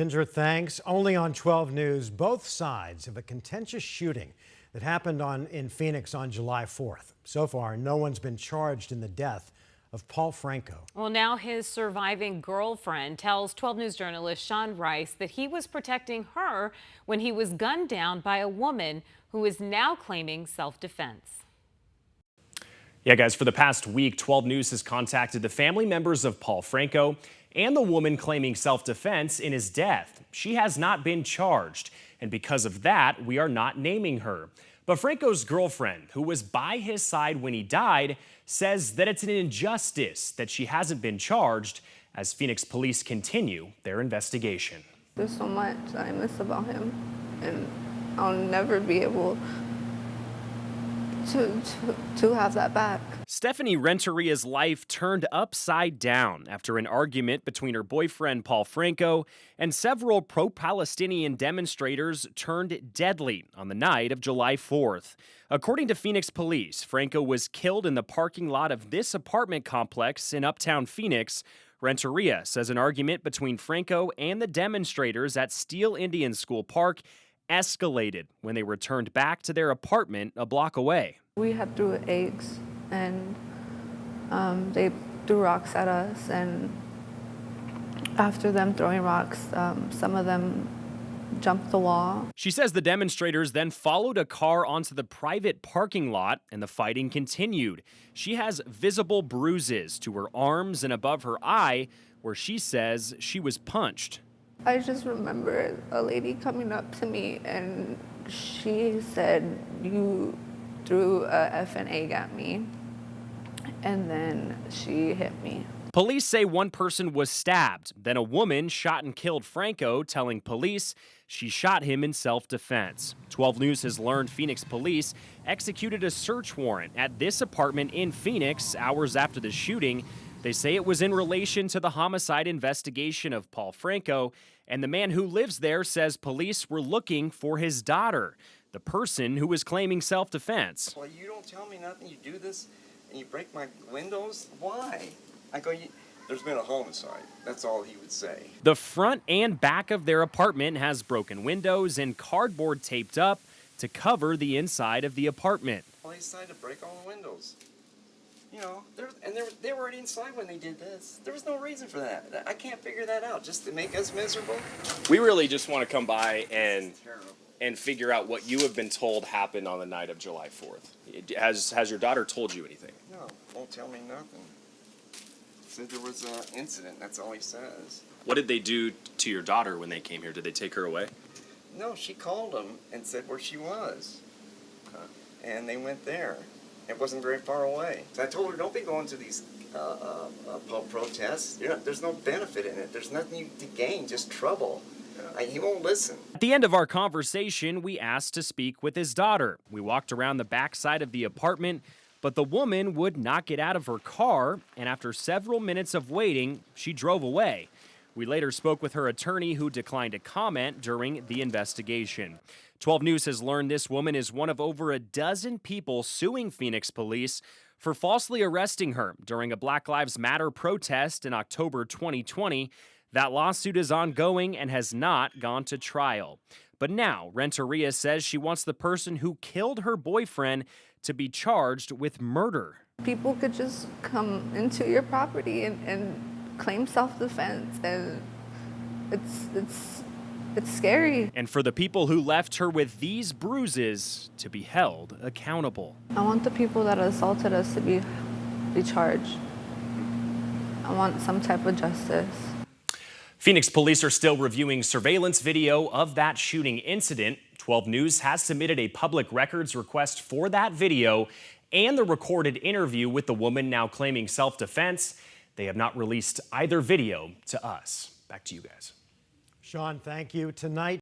Ginger, thanks. Only on 12 News, both sides of a contentious shooting that happened in Phoenix on July 4th. So far, no one's been charged in the death of Paul Franco. Well, now his surviving girlfriend tells 12 News journalist Sean Rice that he was protecting her when he was gunned down by a woman who is now claiming self-defense. Yeah, guys, for the past week, 12 News has contacted the family members of Paul Franco and the woman claiming self-defense in his death. She has not been charged, and because of that, we are not naming her. But Franco's girlfriend, who was by his side when he died, says that it's an injustice that she hasn't been charged as Phoenix police continue their investigation. There's so much I miss about him, and I'll never be able to have that back. Stephanie Renteria's life turned upside down after an argument between her boyfriend Paul Franco and several pro-Palestinian demonstrators turned deadly on the night of July 4th. According to Phoenix police, Franco was killed in the parking lot of this apartment complex in uptown Phoenix. Renteria says an argument between Franco and the demonstrators at Steele Indian School Park escalated when they returned back to their apartment a block away. We had threw eggs, and they threw rocks at us, and after them throwing rocks, some of them jumped the wall. She says the demonstrators then followed a car onto the private parking lot and the fighting continued. She has visible bruises to her arms and above her eye where she says she was punched. I just remember a lady coming up to me and she said, "You threw a effing egg at me," and then she hit me. Police say one person was stabbed, then a woman shot and killed Franco, telling police she shot him in self-defense. 12 News has learned Phoenix police executed a search warrant at this apartment in Phoenix hours after the shooting. They say it was in relation to the homicide investigation of Paul Franco, and the man who lives there says police were looking for his daughter, the person who was claiming self-defense. Well, you don't tell me nothing, you do this, and you break my windows? Why? I go, there's been a homicide. That's all he would say. The front and back of their apartment has broken windows and cardboard taped up to cover the inside of the apartment. Well, they decided to break all the windows. You know, they were already inside when they did this. There was no reason for that. I can't figure that out, just to make us miserable. We really just want to come by and figure out what you have been told happened on the night of July 4th. Has your daughter told you anything? No, won't tell me nothing. Said there was an incident, that's all he says. What did they do to your daughter when they came here? Did they take her away? No, she called him and said where she was. And they went there. It wasn't very far away. So I told her, don't be going to these protests. There's no benefit in it. There's nothing to gain, just trouble. He won't listen. At the end of our conversation, we asked to speak with his daughter. We walked around the back side of the apartment, but the woman would not get out of her car, and after several minutes of waiting, she drove away. We later spoke with her attorney, who declined to comment during the investigation. 12 News has learned this woman is one of over a dozen people suing Phoenix police for falsely arresting her during a Black Lives Matter protest in October 2020. That lawsuit is ongoing and has not gone to trial. But now, Renteria says she wants the person who killed her boyfriend to be charged with murder. People could just come into your property and claim self-defense, and it's scary. And for the people who left her with these bruises to be held accountable. I want the people that assaulted us to be charged. I want some type of justice. Phoenix police are still reviewing surveillance video of that shooting incident. 12 News has submitted a public records request for that video and the recorded interview with the woman now claiming self-defense. They have not released either video to us. Back to you guys. Sean, thank you. Tonight,